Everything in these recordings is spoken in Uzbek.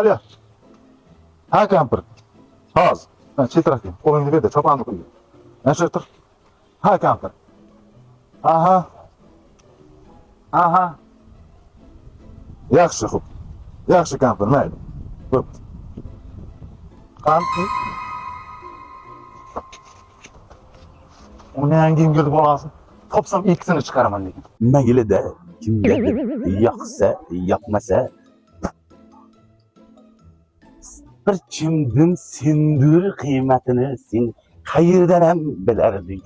Alo. Ha kampir. Hozir. Chetroqqa. Qo'lingni berdi, choponni qo'ydi. Nasha tur. Ha kampir. Aha. Aha. Yaxshi, xo'p. Yaxshi kampir, mayli. Xo'p. Kampir. Uni yangi yil bolasi. Topsam ikkisini chiqaraman degan. Mayli-da, kimgadir yoqsa, yoqmasa. Bir chimdim sindur qiymatini sen qayerdan ham bilarding?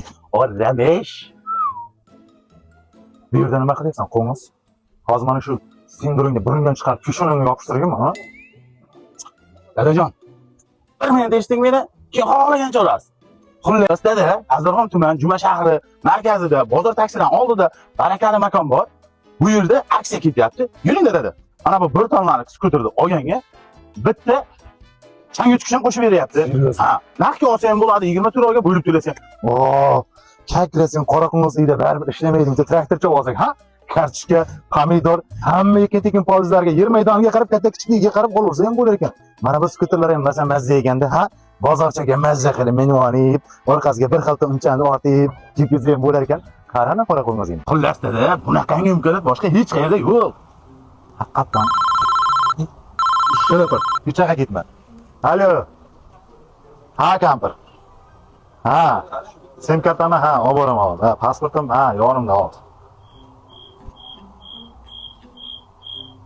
Ramesh. Bu yerda nima qilyapsan, qo'ng'iz? Hozir mana shu sinduringni burundan chiqarib, peshonangga yopishtirganman, ha? Dadajon, bir minut eshiting meni, keyin xohlagancha olasiz. Xullas dada, Azarxon tuman Juma shahri markazida, bozor taksidan oldida barakali makon bor. Bu yerda aksiya ketyapti. Yuring dada. Ana bu bir tonlalik skuterni olganga bitta chang yutkishni qo'shib beryapti. Ha, narxga olsa ham bo'ladi, 24 oyga bo'lib to'lasan. Oo, kakrasin, qora qo'ng'iz uyda baribir ishlamaydi, bitta traktorcha olsak, ha? Kartoshka, pomidor, hamma ekin-tekin polizlarga, yer maydoniga qarab, katta-kichikligiga qarab qolaversa ham bo'lar ekan. Mana bu skuterlar ham mazza yeganda, ha? Bozorchaga mazza qilib menyu olib, orqasiga bir xilta unchani ortib, yeb ham bo'lar ekan. Qarana qora qo'ng'izga. Xullas dada, bunaqangi imkoniyat boshqa hech qayerda yo'q. Haqiqatan. Shuna tur, yuchaga ketma. Alo. Ha, kampir. Ha. Sim kartani ha, olib boraman hozir. Ha, pasportim ha, yonimda hozir.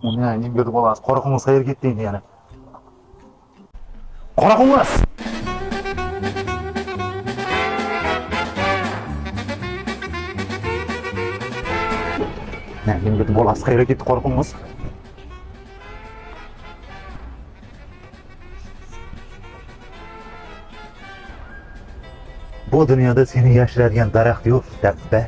Uni yengil bolasi, qora qo'ng'iz qayerga ketdi endi yana? Qora qo'ng'iz. Yengil bolasi qayerga ketdi, qora qo'ng'iz? Bu dunyoda seni yashiradigan daraxt yo'q, dabba.